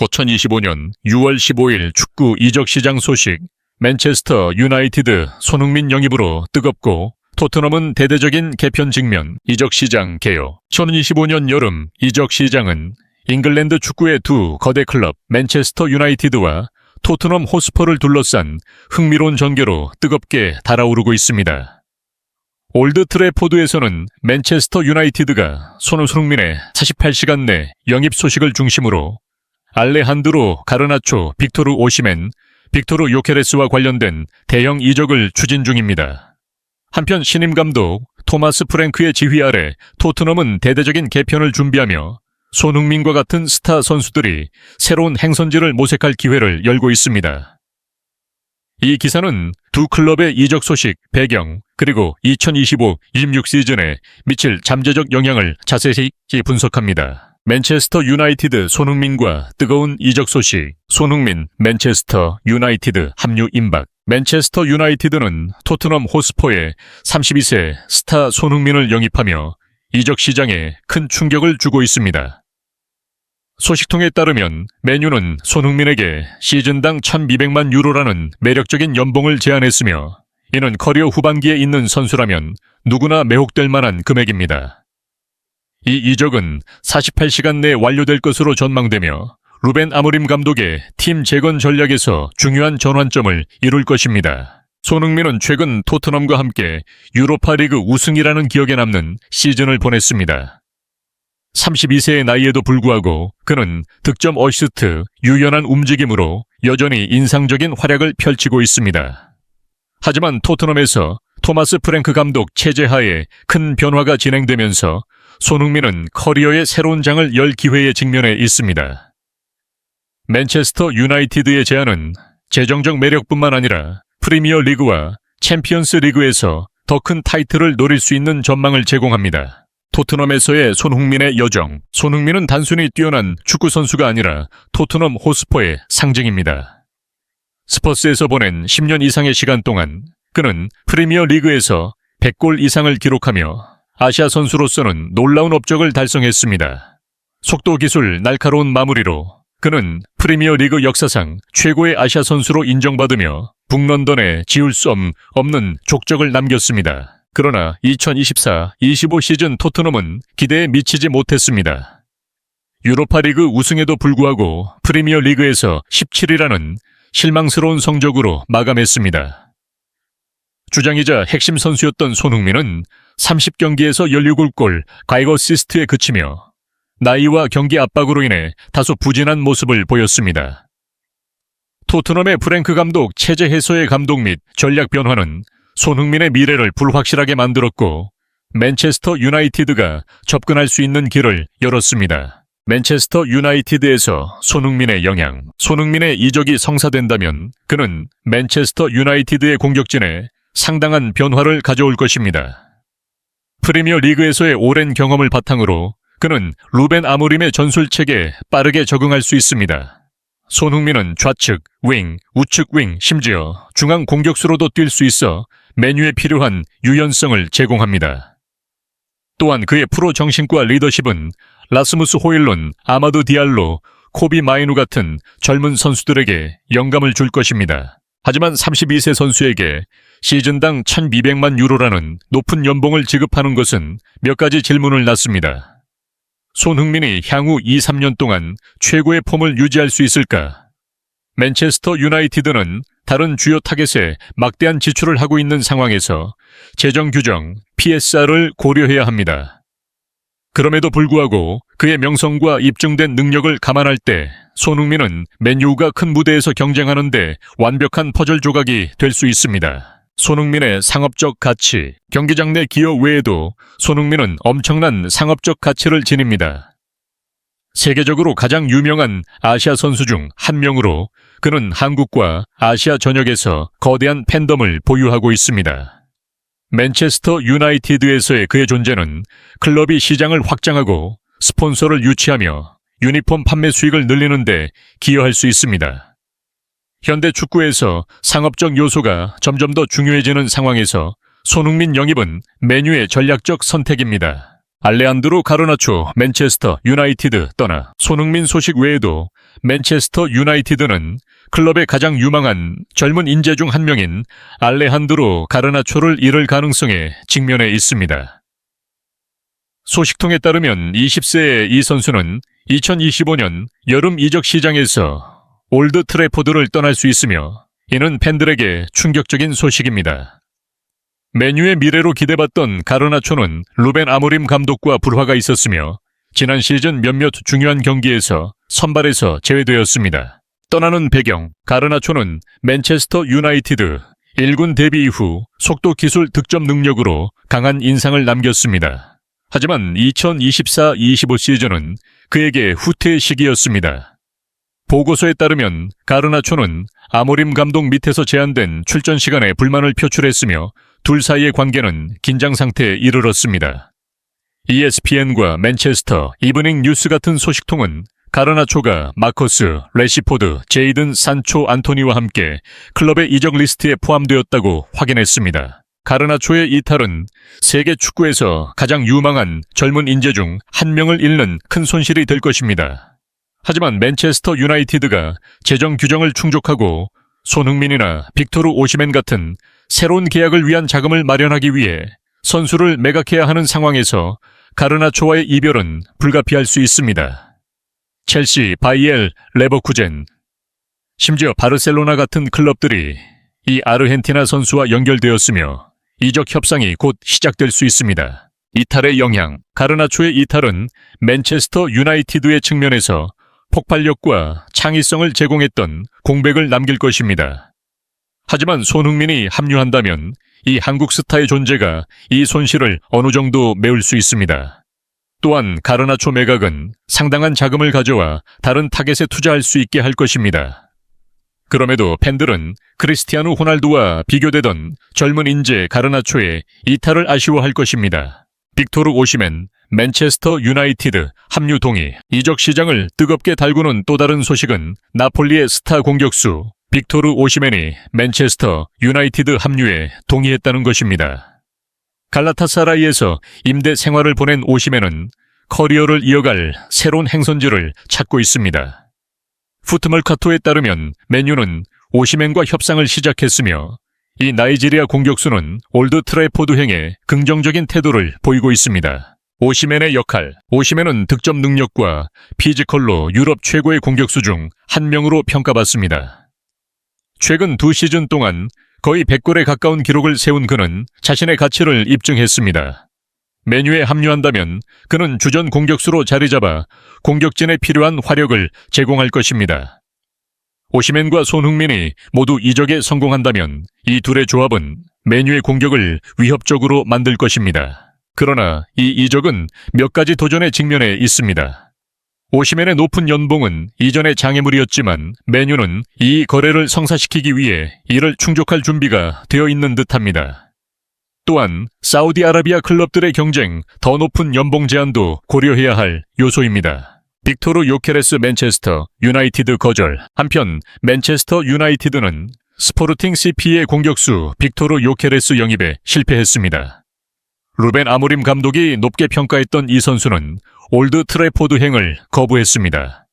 2025년 6월 15일 축구 이적 시장 소식. 맨체스터 유나이티드 손흥민 영입으로 뜨겁고 토트넘은 대대적인 개편 직면 이적 시장 개요. 2025년 여름 이적 시장은 잉글랜드 축구의 두 거대 클럽 맨체스터 유나이티드와 토트넘 호스퍼를 둘러싼 흥미로운 전개로 뜨겁게 달아오르고 있습니다. 올드 트래포드에서는 맨체스터 유나이티드가 손흥민의 48시간 내 영입 소식을 중심으로 알레한드로 가르나초, 빅토르 오시멘, 빅토르 요케레스와 관련된 대형 이적을 추진 중입니다. 한편 신임 감독 토마스 프랭크의 지휘 아래 토트넘은 대대적인 개편을 준비하며 손흥민과 같은 스타 선수들이 새로운 행선지를 모색할 기회를 열고 있습니다. 이 기사는 두 클럽의 이적 소식, 배경, 그리고 2025-26 시즌에 미칠 잠재적 영향을 자세히 분석합니다. 맨체스터 유나이티드 손흥민과 뜨거운 이적 소식. 손흥민 맨체스터 유나이티드 합류 임박. 맨체스터 유나이티드는 토트넘 호스퍼에 32세 스타 손흥민을 영입하며 이적 시장에 큰 충격을 주고 있습니다. 소식통에 따르면 맨유는 손흥민에게 시즌당 1,200만 유로라는 매력적인 연봉을 제안했으며 이는 커리어 후반기에 있는 선수라면 누구나 매혹될 만한 금액입니다. 이 이적은 48시간 내에 완료될 것으로 전망되며 루벤 아모림 감독의 팀 재건 전략에서 중요한 전환점을 이룰 것입니다. 손흥민은 최근 토트넘과 함께 유로파 리그 우승이라는 기억에 남는 시즌을 보냈습니다. 32세의 나이에도 불구하고 그는 득점 어시스트, 유연한 움직임으로 여전히 인상적인 활약을 펼치고 있습니다. 하지만 토트넘에서 토마스 프랭크 감독 체제 하에 큰 변화가 진행되면서 손흥민은 커리어의 새로운 장을 열 기회에 직면해 있습니다. 맨체스터 유나이티드의 제안은 재정적 매력뿐만 아니라 프리미어 리그와 챔피언스 리그에서 더 큰 타이틀을 노릴 수 있는 전망을 제공합니다. 토트넘에서의 손흥민의 여정. 손흥민은 단순히 뛰어난 축구 선수가 아니라 토트넘 호스퍼의 상징입니다. 스퍼스에서 보낸 10년 이상의 시간 동안 그는 프리미어 리그에서 100골 이상을 기록하며 아시아 선수로서는 놀라운 업적을 달성했습니다. 속도 기술 날카로운 마무리로 그는 프리미어 리그 역사상 최고의 아시아 선수로 인정받으며 북런던에 지울 수 없는 족적을 남겼습니다. 그러나 2024-25 시즌 토트넘은 기대에 미치지 못했습니다. 유로파 리그 우승에도 불구하고 프리미어 리그에서 17위라는 실망스러운 성적으로 마감했습니다. 주장이자 핵심 선수였던 손흥민은 30경기에서 17골, 5어시스트에 그치며 나이와 경기 압박으로 인해 다소 부진한 모습을 보였습니다. 토트넘의 프랭크 감독 체제 해소의 감독 및 전략 변화는 손흥민의 미래를 불확실하게 만들었고 맨체스터 유나이티드가 접근할 수 있는 길을 열었습니다. 맨체스터 유나이티드에서 손흥민의 영향. 손흥민의 이적이 성사된다면 그는 맨체스터 유나이티드의 공격진에 상당한 변화를 가져올 것입니다. 프리미어 리그에서의 오랜 경험을 바탕으로 그는 루벤 아모림의 전술책에 빠르게 적응할 수 있습니다. 손흥민은 좌측, 윙, 우측 윙, 심지어 중앙 공격수로도 뛸 수 있어 맨유에 필요한 유연성을 제공합니다. 또한 그의 프로 정신과 리더십은 라스무스 호일룬, 아마두 디알로, 코비 마이누 같은 젊은 선수들에게 영감을 줄 것입니다. 하지만 32세 선수에게 시즌당 1,200만 유로라는 높은 연봉을 지급하는 것은 몇 가지 질문을 낳습니다. 손흥민이 향후 2-3년 동안 최고의 폼을 유지할 수 있을까? 맨체스터 유나이티드는 다른 주요 타겟에 막대한 지출을 하고 있는 상황에서 재정 규정, PSR을 고려해야 합니다. 그럼에도 불구하고 그의 명성과 입증된 능력을 감안할 때 손흥민은 맨유가 큰 무대에서 경쟁하는데 완벽한 퍼즐 조각이 될 수 있습니다. 손흥민의 상업적 가치. 경기장 내 기여 외에도 손흥민은 엄청난 상업적 가치를 지닙니다. 세계적으로 가장 유명한 아시아 선수 중 한 명으로 그는 한국과 아시아 전역에서 거대한 팬덤을 보유하고 있습니다. 맨체스터 유나이티드에서의 그의 존재는 클럽이 시장을 확장하고 스폰서를 유치하며 유니폼 판매 수익을 늘리는 데 기여할 수 있습니다. 현대 축구에서 상업적 요소가 점점 더 중요해지는 상황에서 손흥민 영입은 맨유의 전략적 선택입니다. 알레한드로 가르나초 맨체스터 유나이티드 떠나 손흥민 소식 외에도 맨체스터 유나이티드는 클럽의 가장 유망한 젊은 인재 중 한 명인 알레한드로 가르나초를 잃을 가능성에 직면해 있습니다. 소식통에 따르면 20세의 이 선수는 2025년 여름 이적 시장에서 올드 트래포드를 떠날 수 있으며 이는 팬들에게 충격적인 소식입니다. 맨유의 미래로 기대받던 가르나초는 루벤 아모림 감독과 불화가 있었으며 지난 시즌 몇몇 중요한 경기에서 선발에서 제외되었습니다. 떠나는 배경, 가르나초는 맨체스터 유나이티드 1군 데뷔 이후 속도 기술 득점 능력으로 강한 인상을 남겼습니다. 하지만 2024-25 시즌은 그에게 후퇴의 시기였습니다. 보고서에 따르면 가르나초는 아모림 감독 밑에서 제한된 출전 시간에 불만을 표출했으며 둘 사이의 관계는 긴장 상태에 이르렀습니다. ESPN과 맨체스터 이브닝 뉴스 같은 소식통은 가르나초가 마커스, 레시포드, 제이든 산초 안토니와 함께 클럽의 이적 리스트에 포함되었다고 확인했습니다. 가르나초의 이탈은 세계 축구에서 가장 유망한 젊은 인재 중 한 명을 잃는 큰 손실이 될 것입니다. 하지만 맨체스터 유나이티드가 재정 규정을 충족하고 손흥민이나 빅토르 오시멘 같은 새로운 계약을 위한 자금을 마련하기 위해 선수를 매각해야 하는 상황에서 가르나초와의 이별은 불가피할 수 있습니다. 첼시, 바이엘, 레버쿠젠, 심지어 바르셀로나 같은 클럽들이 이 아르헨티나 선수와 연결되었으며 이적 협상이 곧 시작될 수 있습니다. 이탈의 영향, 가르나초의 이탈은 맨체스터 유나이티드의 측면에서 폭발력과 창의성을 제공했던 공백을 남길 것입니다. 하지만 손흥민이 합류한다면 이 한국 스타의 존재가 이 손실을 어느 정도 메울 수 있습니다. 또한 가르나초 매각은 상당한 자금을 가져와 다른 타겟에 투자할 수 있게 할 것입니다. 그럼에도 팬들은 크리스티아누 호날두와 비교되던 젊은 인재 가르나초의 이탈을 아쉬워할 것입니다. 빅토르 오시멘, 맨체스터 유나이티드 합류 동의, 이적 시장을 뜨겁게 달구는 또 다른 소식은 나폴리의 스타 공격수 빅토르 오시멘이 맨체스터 유나이티드 합류에 동의했다는 것입니다. 갈라타사라이에서 임대 생활을 보낸 오시멘은 커리어를 이어갈 새로운 행선지를 찾고 있습니다. 푸트멀카토에 따르면 맨유는 오시멘과 협상을 시작했으며 이 나이지리아 공격수는 올드 트래포드행에 긍정적인 태도를 보이고 있습니다. 오시멘의 역할, 오시멘은 득점 능력과 피지컬로 유럽 최고의 공격수 중 한 명으로 평가받습니다. 최근 2시즌 동안 거의 100골에 가까운 기록을 세운 그는 자신의 가치를 입증했습니다. 맨유에 합류한다면 그는 주전 공격수로 자리 잡아 공격진에 필요한 화력을 제공할 것입니다. 오시멘과 손흥민이 모두 이적에 성공한다면 이 둘의 조합은 맨유의 공격을 위협적으로 만들 것입니다. 그러나 이 이적은 몇 가지 도전에 직면해 있습니다. 오시멘의 높은 연봉은 이전의 장애물이었지만 맨유는 이 거래를 성사시키기 위해 이를 충족할 준비가 되어 있는 듯합니다. 또한 사우디아라비아 클럽들의 경쟁, 더 높은 연봉 제한도 고려해야 할 요소입니다. 빅토르 요케레스 맨체스터 유나이티드 거절. 한편 맨체스터 유나이티드는 스포르팅 CP의 공격수 빅토르 요케레스 영입에 실패했습니다. 루벤 아모림 감독이 높게 평가했던 이 선수는 올드 트래포드행을 거부했습니다.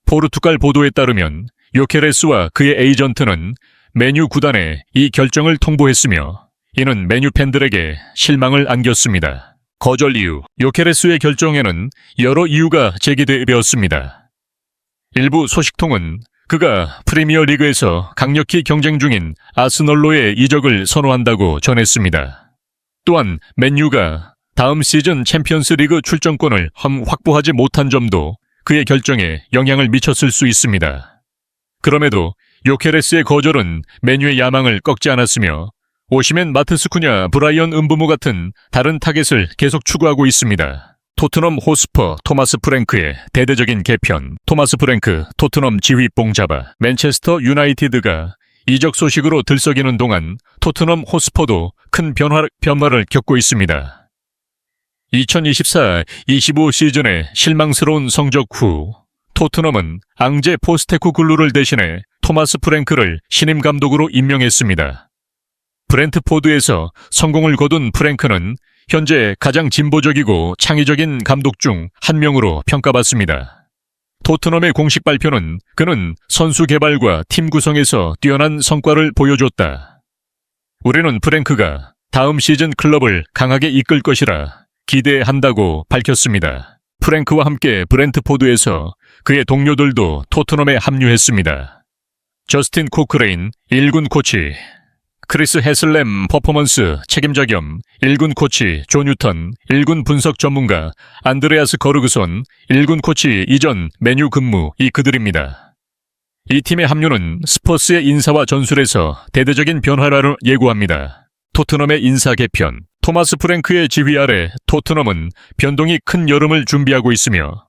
포르투갈 보도에 따르면 요케레스와 그의 에이전트는 맨유 구단에 이 결정을 통보했으며 이는 맨유 팬들에게 실망을 안겼습니다. 거절 이유, 요케레스의 결정에는 여러 이유가 제기되었습니다. 일부 소식통은 그가 프리미어 리그에서 강력히 경쟁 중인 아스널로의 이적을 선호한다고 전했습니다. 또한 맨유가 다음 시즌 챔피언스 리그 출전권을 확보하지 못한 점도 그의 결정에 영향을 미쳤을 수 있습니다. 그럼에도 요케레스의 거절은 맨유의 야망을 꺾지 않았으며 오시멘, 마트스쿠냐, 브라이언 음부모 같은 다른 타겟을 계속 추구하고 있습니다. 토트넘 호스퍼 토마스 프랭크의 대대적인 개편. 토마스 프랭크, 토트넘 지휘봉 잡아. 맨체스터 유나이티드가 이적 소식으로 들썩이는 동안 토트넘 호스퍼도 큰 변화를 겪고 있습니다. 2024-25 시즌의 실망스러운 성적 후 토트넘은 앙제 포스테코글루를 대신해 토마스 프랭크를 신임 감독으로 임명했습니다. 브렌트포드에서 성공을 거둔 프랭크는 현재 가장 진보적이고 창의적인 감독 중 한 명으로 평가받습니다. 토트넘의 공식 발표는 그는 선수 개발과 팀 구성에서 뛰어난 성과를 보여줬다. 우리는 프랭크가 다음 시즌 클럽을 강하게 이끌 것이라 기대한다고 밝혔습니다. 프랭크와 함께 브렌트포드에서 그의 동료들도 토트넘에 합류했습니다. 저스틴 코크레인 1군 코치, 크리스 해슬렘 퍼포먼스 책임자 겸 1군 코치 조 뉴턴, 1군 분석 전문가 안드레아스 거르그손, 1군 코치 이전 메뉴 근무 이 그들입니다. 이 팀의 합류는 스퍼스의 인사와 전술에서 대대적인 변화를 예고합니다. 토트넘의 인사 개편, 토마스 프랭크의 지휘 아래 토트넘은 변동이 큰 여름을 준비하고 있으며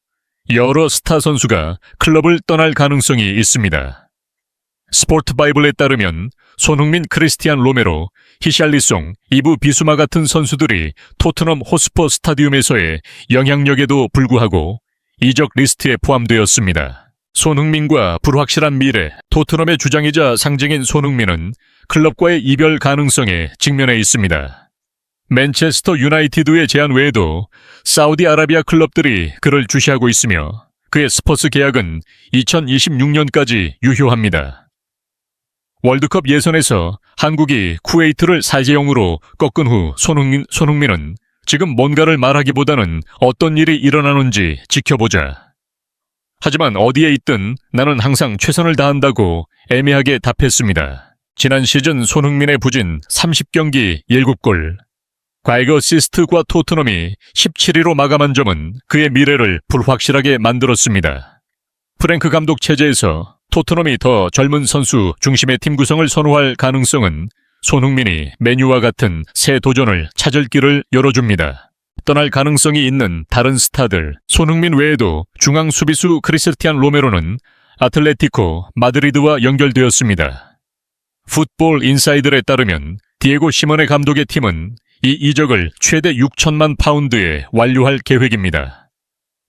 여러 스타 선수가 클럽을 떠날 가능성이 있습니다. 스포트 바이블에 따르면 손흥민, 크리스티안 로메로, 히샬리송, 이브 비수마 같은 선수들이 토트넘 호스퍼 스타디움에서의 영향력에도 불구하고 이적 리스트에 포함되었습니다. 손흥민과 불확실한 미래, 토트넘의 주장이자 상징인 손흥민은 클럽과의 이별 가능성에 직면해 있습니다. 맨체스터 유나이티드의 제안 외에도 사우디아라비아 클럽들이 그를 주시하고 있으며 그의 스퍼스 계약은 2026년까지 유효합니다. 월드컵 예선에서 한국이 쿠웨이트를 4대0으로 꺾은 후 손흥민은 지금 뭔가를 말하기보다는 어떤 일이 일어나는지 지켜보자. 하지만 어디에 있든 나는 항상 최선을 다한다고 애매하게 답했습니다. 지난 시즌 손흥민의 부진 30경기 7골, 과이거 시스트과 토트넘이 17위로 마감한 점은 그의 미래를 불확실하게 만들었습니다. 프랭크 감독 체제에서 토트넘이 더 젊은 선수 중심의 팀 구성을 선호할 가능성은 손흥민이 메뉴와 같은 새 도전을 찾을 길을 열어줍니다. 떠날 가능성이 있는 다른 스타들, 손흥민 외에도 중앙 수비수 크리스티안 로메로는 아틀레티코 마드리드와 연결되었습니다. 풋볼 인사이드에 따르면 디에고 시모네 감독의 팀은 이 이적을 최대 6천만 파운드에 완료할 계획입니다.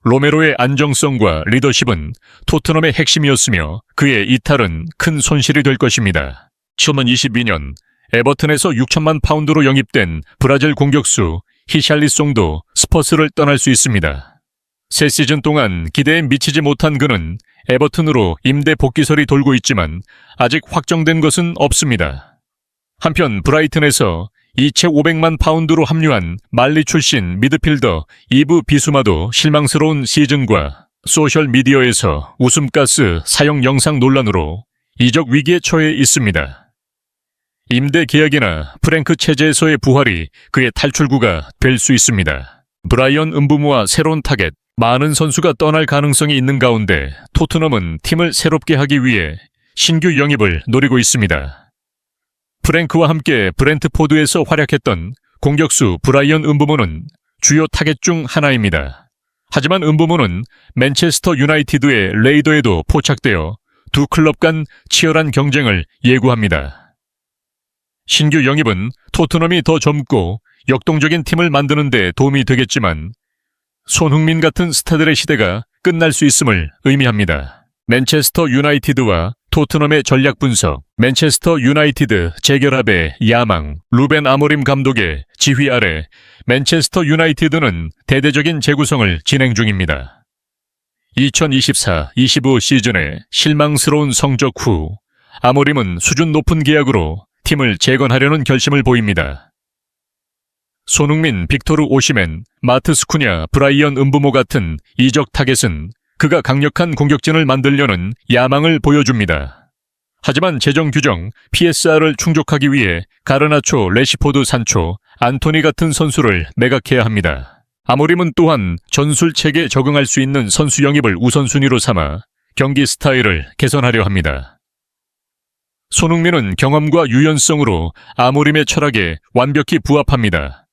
로메로의 안정성과 리더십은 토트넘의 핵심이었으며 그의 이탈은 큰 손실이 될 것입니다. 2022년 에버튼에서 6천만 파운드로 영입된 브라질 공격수 히샬리송도 스퍼스를 떠날 수 있습니다. 새 시즌 동안 기대에 미치지 못한 그는 에버튼으로 임대 복귀설이 돌고 있지만 아직 확정된 것은 없습니다. 한편 브라이튼에서 2,500만 파운드로 합류한 말리 출신 미드필더 이브 비수마도 실망스러운 시즌과 소셜미디어에서 웃음가스 사용 영상 논란으로 이적 위기에 처해 있습니다. 임대 계약이나 프랭크 체제에서의 부활이 그의 탈출구가 될 수 있습니다. 브라이언 음부모와 새로운 타겟, 많은 선수가 떠날 가능성이 있는 가운데 토트넘은 팀을 새롭게 하기 위해 신규 영입을 노리고 있습니다. 프랭크와 함께 브렌트포드에서 활약했던 공격수 브라이언 음부모는 주요 타겟 중 하나입니다. 하지만 음부모는 맨체스터 유나이티드의 레이더에도 포착되어 두 클럽 간 치열한 경쟁을 예고합니다. 신규 영입은 토트넘이 더 젊고 역동적인 팀을 만드는 데 도움이 되겠지만 손흥민 같은 스타들의 시대가 끝날 수 있음을 의미합니다. 맨체스터 유나이티드와 토트넘의 전략 분석, 맨체스터 유나이티드 재결합의 야망, 루벤 아모림 감독의 지휘 아래 맨체스터 유나이티드는 대대적인 재구성을 진행 중입니다. 2024-25 시즌의 실망스러운 성적 후 아모림은 수준 높은 계약으로 팀을 재건하려는 결심을 보입니다. 손흥민, 빅토르 오시멘, 마트스 쿠냐, 브라이언 음부모 같은 이적 타겟은 그가 강력한 공격진을 만들려는 야망을 보여줍니다. 하지만 재정 규정 PSR을 충족하기 위해 가르나초, 레시포드, 산초, 안토니 같은 선수를 매각해야 합니다. 아모림은 또한 전술 체계에 적응할 수 있는 선수 영입을 우선순위로 삼아 경기 스타일을 개선하려 합니다. 손흥민은 경험과 유연성으로 아모림의 철학에 완벽히 부합합니다.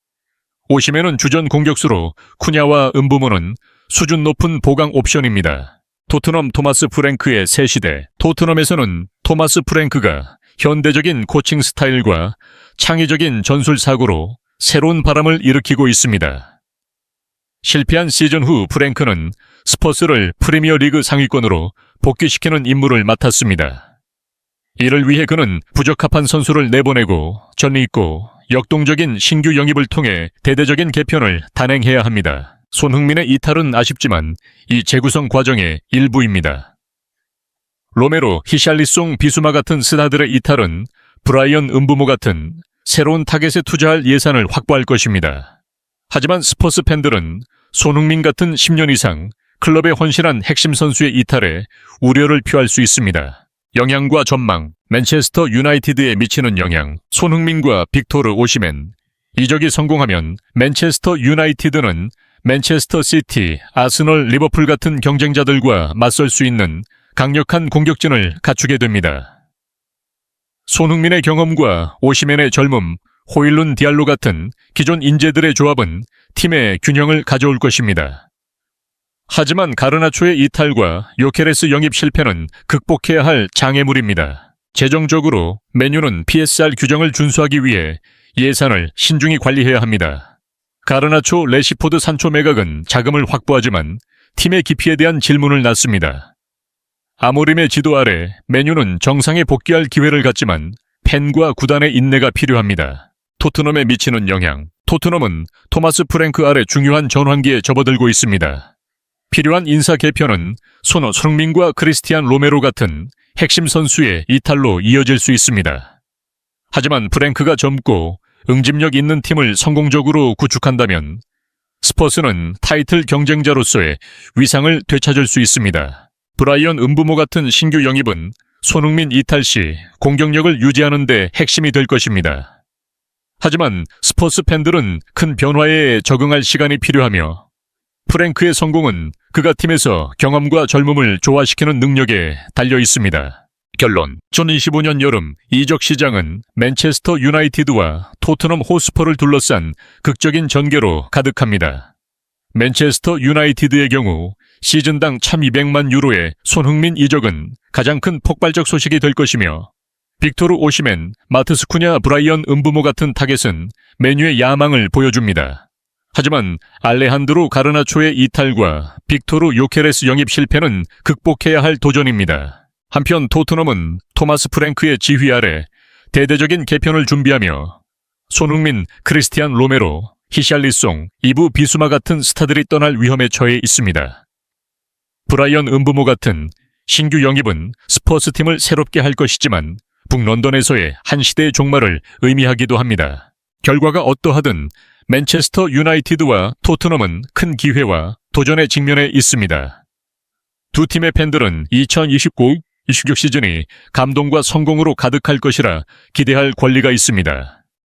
오시멘은 주전 공격수로 쿠냐와 음부모는 수준 높은 보강 옵션입니다. 토트넘 토마스 프랭크의 새 시대. 토트넘에서는 토마스 프랭크가 현대적인 코칭 스타일과 창의적인 전술 사고로 새로운 바람을 일으키고 있습니다. 실패한 시즌 후 프랭크는 스퍼스를 프리미어 리그 상위권으로 복귀시키는 임무를 맡았습니다. 이를 위해 그는 부적합한 선수를 내보내고 전리 있고 역동적인 신규 영입을 통해 대대적인 개편을 단행해야 합니다. 손흥민의 이탈은 아쉽지만 이 재구성 과정의 일부입니다. 로메로, 히샬리송, 비수마 같은 스타들의 이탈은 브라이언 음부모 같은 새로운 타겟에 투자할 예산을 확보할 것입니다. 하지만 스퍼스 팬들은 손흥민 같은 10년 이상 클럽에 헌신한 핵심 선수의 이탈에 우려를 표할 수 있습니다. 영향과 전망, 맨체스터 유나이티드에 미치는 영향, 손흥민과 빅토르 오시멘. 이적이 성공하면 맨체스터 유나이티드는 맨체스터 시티, 아스널, 리버풀 같은 경쟁자들과 맞설 수 있는 강력한 공격진을 갖추게 됩니다. 손흥민의 경험과 오시멘의 젊음, 호일룬 디알로 같은 기존 인재들의 조합은 팀의 균형을 가져올 것입니다. 하지만 가르나초의 이탈과 요케레스 영입 실패는 극복해야 할 장애물입니다. 재정적으로 맨유는 PSR 규정을 준수하기 위해 예산을 신중히 관리해야 합니다. 가르나초, 레시포드 산초 매각은 자금을 확보하지만 팀의 깊이에 대한 질문을 낳습니다. 아모림의 지도 아래 맨유는 정상에 복귀할 기회를 갖지만 팬과 구단의 인내가 필요합니다. 토트넘에 미치는 영향. 토트넘은 토마스 프랭크 아래 중요한 전환기에 접어들고 있습니다. 필요한 인사 개편은 손흥민과 크리스티안 로메로 같은 핵심 선수의 이탈로 이어질 수 있습니다. 하지만 프랭크가 젊고 응집력 있는 팀을 성공적으로 구축한다면 스퍼스는 타이틀 경쟁자로서의 위상을 되찾을 수 있습니다. 브라이언 음부모 같은 신규 영입은 손흥민 이탈 시 공격력을 유지하는 데 핵심이 될 것입니다. 하지만 스퍼스 팬들은 큰 변화에 적응할 시간이 필요하며 프랭크의 성공은 그가 팀에서 경험과 젊음을 조화시키는 능력에 달려 있습니다. 결론. 2025년 여름 이적 시장은 맨체스터 유나이티드와 토트넘 호스퍼를 둘러싼 극적인 전개로 가득합니다. 맨체스터 유나이티드의 경우 시즌당 1,200만 유로의 손흥민 이적은 가장 큰 폭발적 소식이 될 것이며 빅토르 오시멘, 마트스 쿠냐, 브라이언 음부모 같은 타겟은 맨유의 야망을 보여줍니다. 하지만 알레한드로 가르나초의 이탈과 빅토르 요케레스 영입 실패는 극복해야 할 도전입니다. 한편 토트넘은 토마스 프랭크의 지휘 아래 대대적인 개편을 준비하며 손흥민, 크리스티안 로메로, 히샬리송, 이브 비수마 같은 스타들이 떠날 위험에 처해 있습니다. 브라이언 음부모 같은 신규 영입은 스퍼스 팀을 새롭게 할 것이지만 북런던에서의 한 시대의 종말을 의미하기도 합니다. 결과가 어떠하든 맨체스터 유나이티드와 토트넘은 큰 기회와 도전에 직면해 있습니다. 두 팀의 팬들은 2029-26 시즌이 감동과 성공으로 가득할 것이라 기대할 권리가 있습니다.